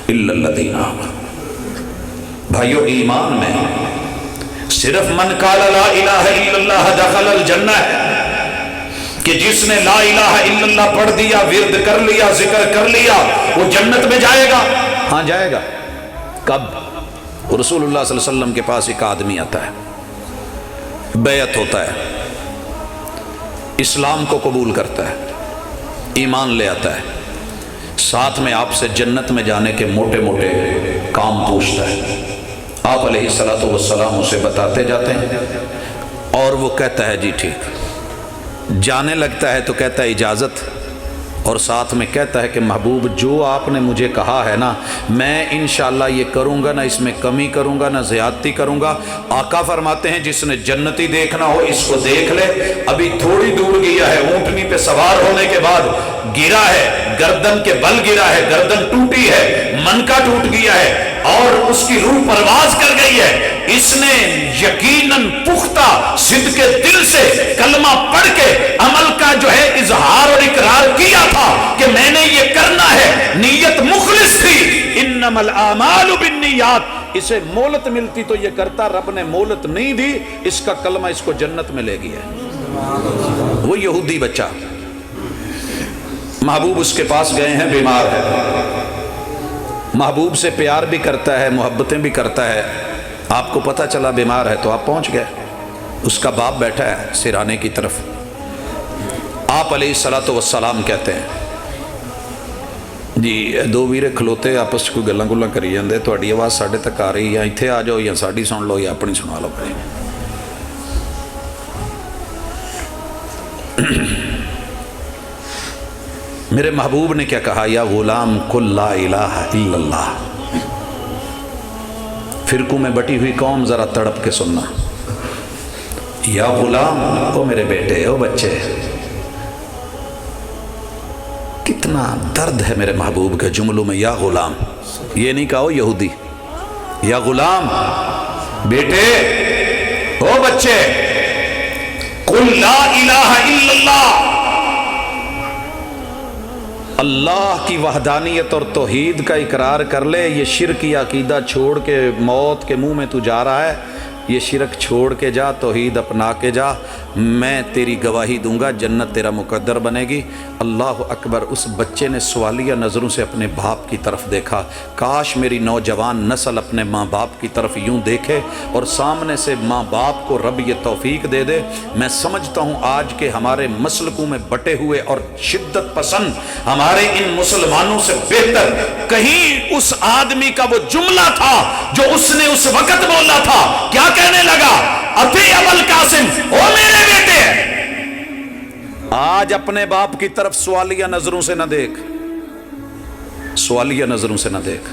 इल्ला الذین आमनू। भाइयों, ईमान में सिर्फ मन काला ला इलाहा इल्लल्लाह दखलल जन्नह है कि जिसने ला इलाहा इल्लल्लाह पढ़ दिया, विर्द कर लिया, जिक्र कर लिया, वो जन्नत में जाएगा। हाँ जाएगा। कब? रसूलुल्लाह सल्लल्लाहु अलैहि वसल्लम के पास एक आदमी आता है, बैत होता है, इस्लाम को कबूल करता है, ईमान ले आता है, साथ में आपसे जन्नत में जाने के मोटे मोटे काम पूछता है। आप अलैहिस्सलातु वस्सलाम उसे बताते जाते हैं और वो कहता है जी ठीक। जाने लगता है तो कहता है इजाज़त, और साथ में कहता है कि महबूब जो आपने मुझे कहा है ना, मैं इंशाअल्लाह ये करूँगा ना, इसमें कमी करूँगा ना ज़्यादती करूँगा। आका फरमाते हैं जिसने जन्नती देखना हो इसको देख ले। अभी थोड़ी दूर गया है, ऊँटनी पे सवार होने के बाद गिरा है, गर्दन के बल गिरा है, गर्दन टूटी है, मनका टूट गया है और उसकी रूह परवाज कर गई है। इसने यकीनन पुख्ता सिद्ध के दिल से कलमा पढ़ के अमल का जो है इजहार और इकरार किया था कि मैंने ये करना है, नीयत मुखलिस थी। इन्नमल आमालु बिन्नियात। इसे मोहलत मिलती तो ये करता, रब ने मोहलत नहीं दी, इसका कलमा इसको जन्नत में ले गया। वो यहूदी बच्चा, महबूब उसके पास गए हैं, बीमार है, महबूब से प्यार भी करता है, मोहब्बतें भी करता है। आपको पता चला बीमार है तो आप पहुंच गए। उसका बाप बैठा है सिराने की तरफ। आप अलैहिस्सलातु वस्सलाम कहते हैं जी दो वीरे खलोते आपस में कोई गल्लां गुल्लां करी जांदे, तुहाडी आवाज़ साडे तक आ रही है, इत्थे आ जाओ या साडी सुन लो या अपनी सुना लो। मेरे महबूब ने क्या कहा, या गुलाम कुल ला इलाहा इल्लल्लाह। फिरकों में बटी हुई कौम जरा तड़प के सुनना। या गुलाम, ओ मेरे बेटे, ओ बच्चे, कितना दर्द है मेरे महबूब के जुमलों में। या गुलाम, ये नहीं कहा ओ यहूदी, या गुलाम बेटे, ओ बच्चे, कुल ला इलाहा इल्लल्लाह। अल्लाह की वहदानियत और तौहीद का इकरार कर ले। ये शिरक की अकीदा छोड़ के मौत के मुंह में तू जा रहा है, ये शिरक छोड़ के जा, तौहीद अपना के जा, मैं तेरी गवाही दूंगा, जन्नत तेरा मुकद्दर बनेगी। अल्लाह अकबर। उस बच्चे ने सवालिया नज़रों से अपने बाप की तरफ देखा। काश मेरी नौजवान नस्ल अपने माँ बाप की तरफ यूँ देखे और सामने से माँ बाप को रब ये तौफीक दे दे। मैं समझता हूँ आज के हमारे मसलकों में बटे हुए और शिद्दत पसंद हमारे इन मुसलमानों से बेहतर कहीं उस आदमी का वो जुमला था जो उसने उस वक़्त बोला था। क्या कहने लगा? अती अबुल कासिम, ओ मेरे बेटे। आज अपने बाप की तरफ सवालिया नजरों से न देख, सवालिया नजरों से न देख।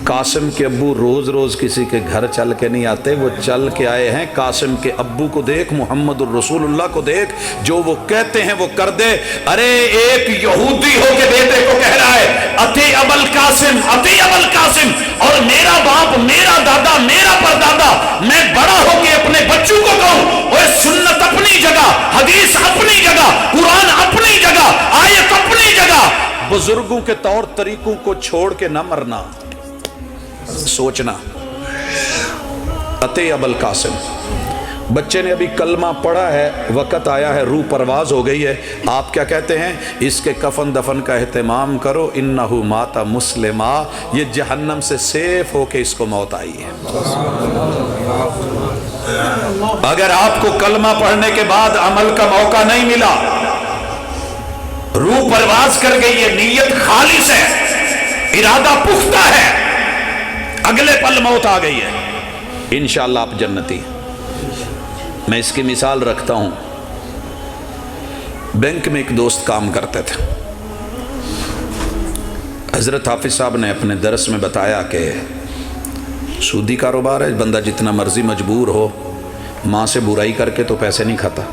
कासिम के अब्बू रोज रोज किसी के घर चल के नहीं आते, वो चल के आए हैं। कासिम के अब्बू को देख, मुहम्मदुर रसूलुल्लाह को देख, जो वो कहते हैं वो कर दे। अरे एक यहूदी हो के बेटे को कह रहा है अती अबुल कासिम, अती अबुल कासिम, और मेरा बाप, मेरा दादा, मेरा परदादा, मैं बड़ा होके अपने बच्चों को कहूं ओए सुन्नत अपनी जगह, हदीस अपनी जगह, कुरान अपनी जगह, आयत अपनी जगह, बुजुर्गों के तौर तरीकों को छोड़ के न मरना। सोचना। अते अबुल कासिम, बच्चे ने अभी कलमा पढ़ा है, वक़्त आया है, रूह परवाज हो गई है। आप क्या कहते हैं? इसके कफन दफन का एहतमाम करो, इन्नहु माता मुस्लिमा। ये जहन्नम से सेफ होके इसको मौत आई है। अगर आपको कलमा पढ़ने के बाद अमल का मौका नहीं मिला, रूह परवाज कर गई है, नीयत खालिस है, इरादा पुख्ता है, अगले पल मौत आ गई है, इंशाअल्लाह आप जन्नती। मैं इसकी मिसाल रखता हूं। बैंक में एक दोस्त काम करते थे। हजरत हाफिज साहब ने अपने दरस में बताया कि सूदी कारोबार है, बंदा जितना मर्जी मजबूर हो, माँ से बुराई करके तो पैसे नहीं खाता,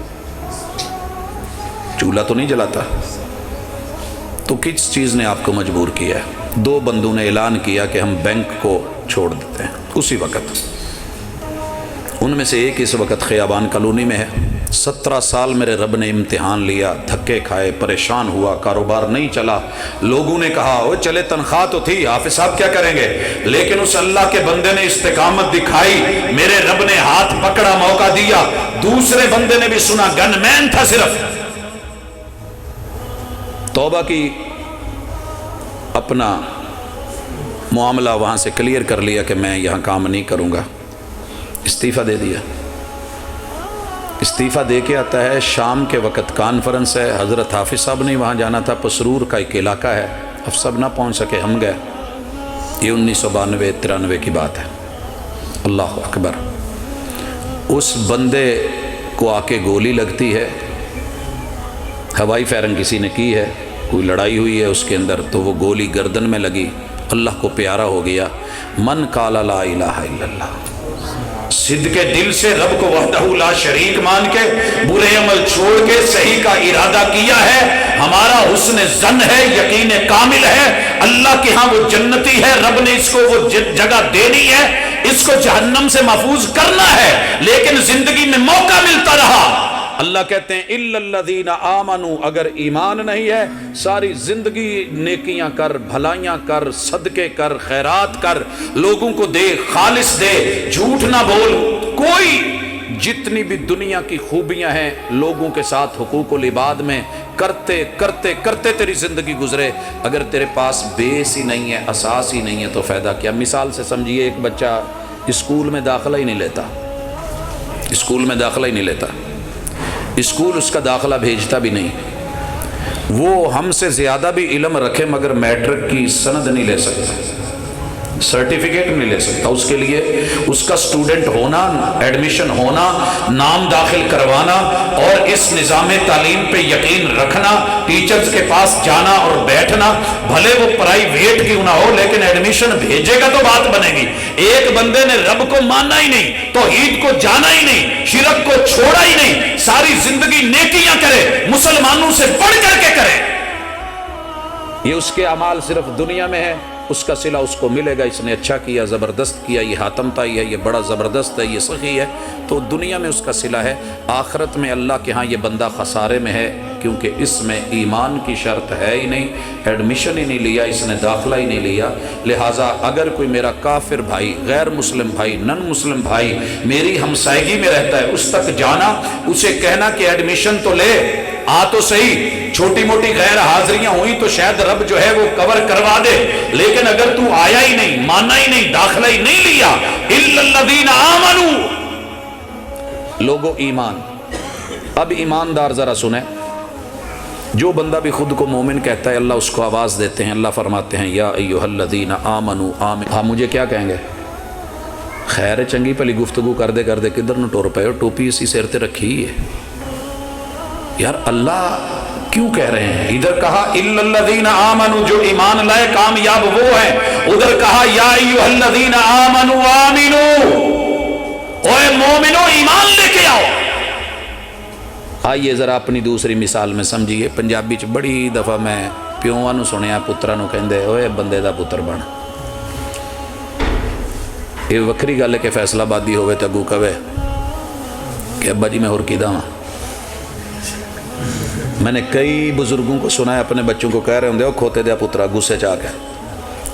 चूल्हा तो नहीं जलाता। तो किस चीज़ ने आपको मजबूर किया है? दो बंदों ने ऐलान किया कि हम बैंक को छोड़ देते हैं। उसी वक़्त उनमें से एक इस वक्त ख़ियाबान कॉलोनी में है, 17 साल मेरे रब ने इम्तिहान लिया, धक्के खाए, परेशान हुआ, कारोबार नहीं चला। लोगों ने कहा वो चले, तनख्वाह तो थी, हाफिज साहब क्या करेंगे, लेकिन उस अल्लाह के बंदे ने इस्तिकामत दिखाई, मेरे रब ने हाथ पकड़ा, मौका दिया। दूसरे बंदे ने भी सुना, गनमैन था सिर्फ, तौबा की, अपना मामला वहां से क्लियर कर लिया कि मैं यहाँ काम नहीं करूँगा, इस्तीफ़ा दे दिया। इस्तीफ़ा दे के आता है, शाम के वक़्त कॉन्फ्रेंस है, हज़रत हाफिज़ साहब ने वहाँ जाना था, पसरूर का एक इलाका है, अब सब ना पहुँच सके, हम गए। ये 1992-93 की बात है। अल्लाह अकबर। उस बंदे को आके गोली लगती है, हवाई फायरिंग किसी ने की है, कोई लड़ाई हुई है उसके अंदर, तो वो गोली गर्दन में लगी, अल्लाह को प्यारा हो गया। मन काला ला इलाहा इल्लल्लाह, सिद्ध के दिल से रब को वहदहू ला शरीक मान के बुरे अमल छोड़ के सही का इरादा किया है, हमारा हुस्न ज़न है, यकीन कामिल है, अल्लाह के यहाँ वो जन्नती है, रब ने इसको वो जगह देनी है, इसको जहन्नम से महफूज करना है। लेकिन जिंदगी में मौका मिलता रहा, अल्लाह कहते हैं इल्लल्लज़ीना आमनू, अगर ईमान नहीं है, सारी जिंदगी नेकियां कर, भलाइयां कर, सदके कर, खैरात कर, लोगों को दे, खालिस दे, झूठ ना बोल, कोई जितनी भी दुनिया की खूबियां हैं लोगों के साथ हुकूकुल इबाद में करते करते करते तेरी जिंदगी गुजरे, अगर तेरे पास बेस ही नहीं है, असास ही नहीं है, तो फायदा क्या। मिसाल से समझिए, एक बच्चा स्कूल में दाखिला ही नहीं लेता, स्कूल में दाखिला ही नहीं लेता, स्कूल उसका दाखिला भेजता भी नहीं, वो हमसे ज़्यादा भी इल्म रखे मगर मैट्रिक की सनद नहीं ले सकता, सर्टिफिकेट नहीं ले सकता। उसके लिए उसका स्टूडेंट होना, एडमिशन होना, नाम दाखिल करवाना और इस निज़ाम तालीम पे यकीन रखना, टीचर्स के पास जाना और बैठना, भले वो प्राइवेट क्यों ना हो, लेकिन एडमिशन भेजेगा तो बात बनेगी। एक बंदे ने रब को मानना ही नहीं, तौहीद को जाना ही नहीं, शिरक को छोड़ा ही नहीं, सारी जिंदगी नेकियां करे, मुसलमानों से बढ़ करके करे, ये उसके अमाल सिर्फ दुनिया में है, उसका सिला उसको मिलेगा, इसने अच्छा किया, ज़बरदस्त किया, ये हातम ताई है, ये बड़ा ज़बरदस्त है, ये सही है, तो दुनिया में उसका सिला है। आखिरत में अल्लाह के यहाँ ये बंदा खसारे में है, क्योंकि इसमें ईमान की शर्त है ही नहीं, एडमिशन ही नहीं लिया, इसने दाखिला ही नहीं लिया। लिहाजा अगर कोई मेरा काफिर भाई, गैर मुस्लिम भाई, नन मुस्लिम भाई मेरी हमसायगी में रहता है, उस तक जाना, उसे कहना कि एडमिशन तो ले, आ तो सही, छोटी मोटी गैर हाजिरियां हुई तो शायद रब जो है वो कवर करवा दे, लेकिन अगर तू आया ही नहीं, माना ही नहीं, दाखिला ही नहीं लिया, इल्लल्लज़ीना आमनू, लोगो ईमान। अब ईमानदार जरा सुने, जो बंदा भी खुद को मोमिन कहता है, अल्लाह उसको आवाज़ देते हैं, अल्लाह फरमाते हैं या अय्युहल्लज़ीना आमनू आमिन। हाँ, मुझे क्या कहेंगे, खैर चंगी भली गुफ्तगू कर दे किधर न टुर पे हो, टोपी इसी सिर ते रखी है यार। अल्लाह क्यों कह रहे हैं, इधर कहा इल्लल्लज़ीना आमनू, जो ईमान लाए कामयाब वो है, उधर कहा या अय्युहल्लज़ीना आमनू आमिनू, ओए मोमिनो ईमान लेके आओ। आइए जरा अपनी दूसरी मिसाल में समझिए। पंजाबी च बड़ी दफा मैं प्योवां नूं सुनिया, पुत्रा नूं कहंदे ओए बंदे दा पुत्र बन। ये वक्री गल है कि फैसलाबादी होवे तो अगू कवे कि अब्बा जी मैं होर किदा वां। मैंने कई बुजुर्गों को सुना है अपने बच्चों को कह रहे होंगे, वो खोते दिया पुत्रा, गुस्से च आके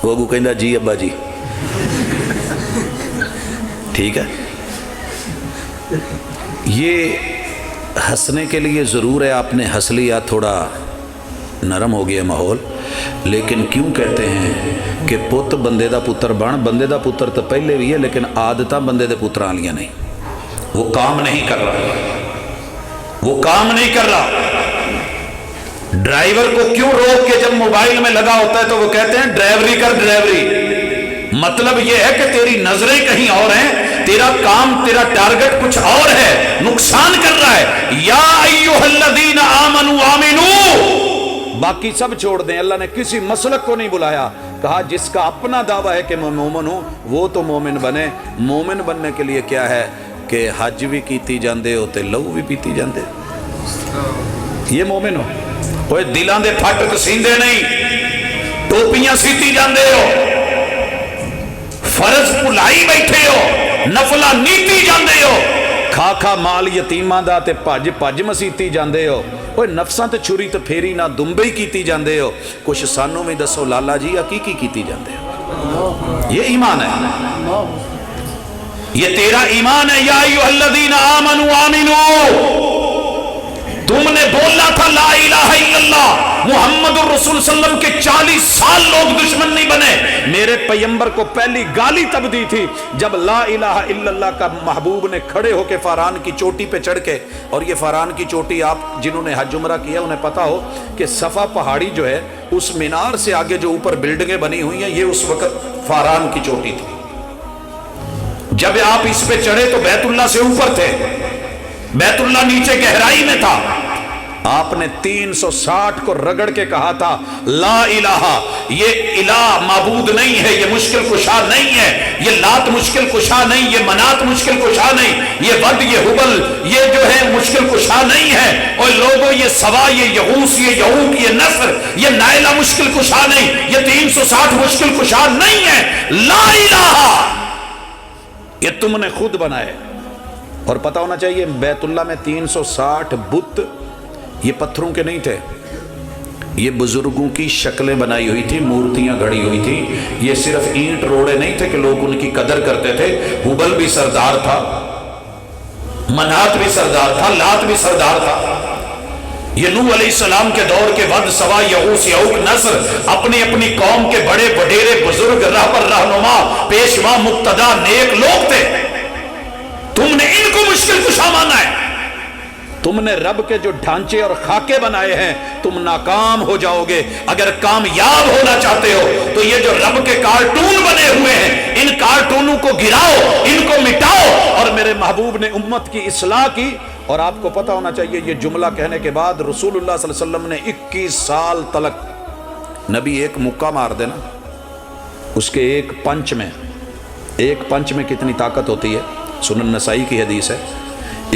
वो अगू कहंदा जी अब्बा जी, ठीक है। ये हंसने के लिए ज़रूर है, आपने हंस लिया, थोड़ा नरम हो गया माहौल, लेकिन क्यों कहते हैं कि पुत बंदे दा पुत्र बन। बंदे दा पुत्र तो पहले भी है, लेकिन आदतां बंदे दे पुत्रां वालियां नहीं। वो काम नहीं कर रहा, वो काम नहीं कर रहा। ड्राइवर को क्यों रोक के जब मोबाइल में लगा होता है तो वो कहते हैं ड्राइवरी कर, ड्राइवरी। मतलब ये है कि तेरी नजरें कहीं और हैं, तेरा काम, तेरा टारगेट कुछ और है, नुकसान कर रहा है। या अय्युहल्लज़ीना आमनू आमिनू, बाकी सब छोड़ दें। अल्लाह ने किसी मसलक को नहीं बुलाया, कहा जिसका अपना दावा है कि मैं मोमिन हूं वो तो मोमिन बने। मोमिन बनने के लिए क्या है कि हज भी कीती जाते हो ते लहू भी पीती जाते, ये मोमिन हो। कोई दिलों के फाटक सींदे नहीं, टोपियां सीती जाते हो, फर्ज भुलाई बैठे हो, नफला नीति जाते हो, ਖਾ ਖਾ ਮਾਲ ਯਤੀਮਾਂ ਦਾ ਤੇ ਭੱਜ ਭੱਜ ਮਸੀਤੀ ਜਾਂਦੇ ਹੋ। ਓਏ ਨਫਸਾਂ ਤੇ ਛੁਰੀ ਤੇ ਫੇਰੀ ਨਾ ਦੁੰਬੇ ਹੀ ਕੀਤੀ ਜਾਂਦੇ ਹੋ। ਕੁਛ ਸਾਨੂੰ ਵੀ ਦੱਸੋ ਲਾਲਾ ਜੀ ਆ ਕੀ ਕੀਤੀ ਜਾਂਦੇ ਹੋ? یہ ایمان ہے، یہ تیرا ایمان ہے۔ یا ایھا الذین آمنوا آمنوا، تم نے بولا تھا لا الہ الا اللہ محمد الرسول صلی اللہ علیہ وسلم کے 40 سال لوگ دشمن نہیں بنے۔ میرے پیغمبر کو پہلی گالی تب دی تھی جب لا الہ الا اللہ کا محبوب نے کھڑے ہو کے فاران کی چوٹی پہ چڑھ کے، اور یہ فاران کی چوٹی آپ جنہوں نے حج عمرہ کیا انہیں پتا ہو کہ صفا پہاڑی جو ہے اس مینار سے آگے جو اوپر بلڈنگیں بنی ہوئی ہیں یہ اس وقت فاران کی چوٹی تھی۔ جب آپ اس پہ چڑھے تو بیت اللہ سے اوپر تھے، بیت اللہ نیچے گہرائی میں تھا۔ آپ نے 360 کو رگڑ کے کہا تھا لا الہ، یہ الہ معبود نہیں ہے، یہ مشکل کشا نہیں ہے، یہ لات مشکل کشا نہیں، یہ منات مشکل کشا نہیں، یہ ود یہ حبل یہ جو ہے مشکل کشا نہیں ہے۔ اور لوگوں یہ سوا یہ یغوث یہ یعوق یہ نصر یہ نائلہ مشکل کشا نہیں، یہ 360 مشکل کشا نہیں ہے۔ لا الہ یہ تم نے خود بنائے۔ اور پتہ ہونا چاہیے بیت اللہ میں 360 بت یہ پتھروں کے نہیں تھے، یہ بزرگوں کی شکلیں بنائی ہوئی تھی، مورتیاں گھڑی ہوئی تھی۔ یہ صرف اینٹ روڑے نہیں تھے کہ لوگ ان کی قدر کرتے تھے۔ حبل بھی سردار تھا، منات بھی سردار تھا، لات بھی سردار تھا۔ یہ نوح علیہ السلام کے دور کے ود سوا یغوث یعوق نصر اپنی اپنی قوم کے بڑے وڈیرے بزرگ رہبر رہنما پیشوا مقتدا نیک لوگ تھے۔ تم نے ان کو مشکل کشا مانا ہے۔ تم نے رب کے جو ڈھانچے اور خاکے بنائے ہیں تم ناکام ہو جاؤ گے۔ اگر کامیاب ہونا چاہتے ہو تو یہ جو رب کے کارٹون بنے ہوئے ہیں ان کارٹونوں کو گراؤ، ان کو مٹاؤ۔ اور میرے محبوب نے امت کی اصلاح کی۔ اور آپ کو پتہ ہونا چاہیے یہ جملہ کہنے کے بعد رسول اللہ صلی اللہ علیہ وسلم نے 21 سال تلک، نبی ایک مکہ مار دینا اس کے ایک پنچ میں کتنی طاقت ہوتی ہے؟ سنن نسائی کی حدیث ہے،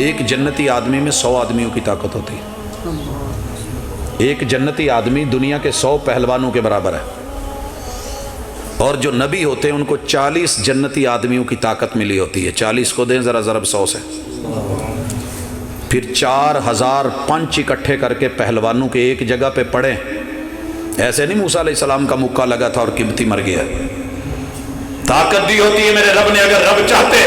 ایک جنتی آدمی میں 100 آدمیوں کی طاقت ہوتی ہے۔ ایک جنتی آدمی دنیا کے 100 پہلوانوں کے برابر ہے، اور جو نبی ہوتے ہیں ان کو 40 جنتی آدمیوں کی طاقت ملی ہوتی ہے۔ 40 کو دیں ذرا ضرب 100 سے، پھر 4000 پنچ اکٹھے کر کے پہلوانوں کے ایک جگہ پہ پڑے۔ ایسے نہیں موسیٰ علیہ السلام کا مکہ لگا تھا اور قبطی مر گیا۔ طاقت دی ہوتی ہے میرے رب نے۔ اگر رب چاہتے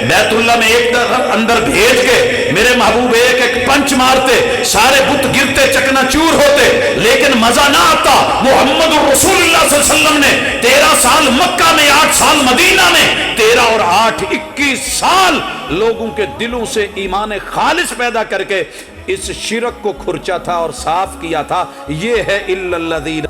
بیت اللہ میں ایک اندر بھیج کے میرے محبوب ایک ایک پنچ مارتے، سارے بت گرتے چکنا چور ہوتے، لیکن مزہ نہ آتا۔ محمد الرسول اللہ صلی اللہ علیہ وسلم نے 13 سال مکہ میں، 8 سال مدینہ میں، 13 اور 8 21 سال لوگوں کے دلوں سے ایمان خالص پیدا کر کے اس شرک کو کھرچا تھا اور صاف کیا تھا۔ یہ ہے الا الذین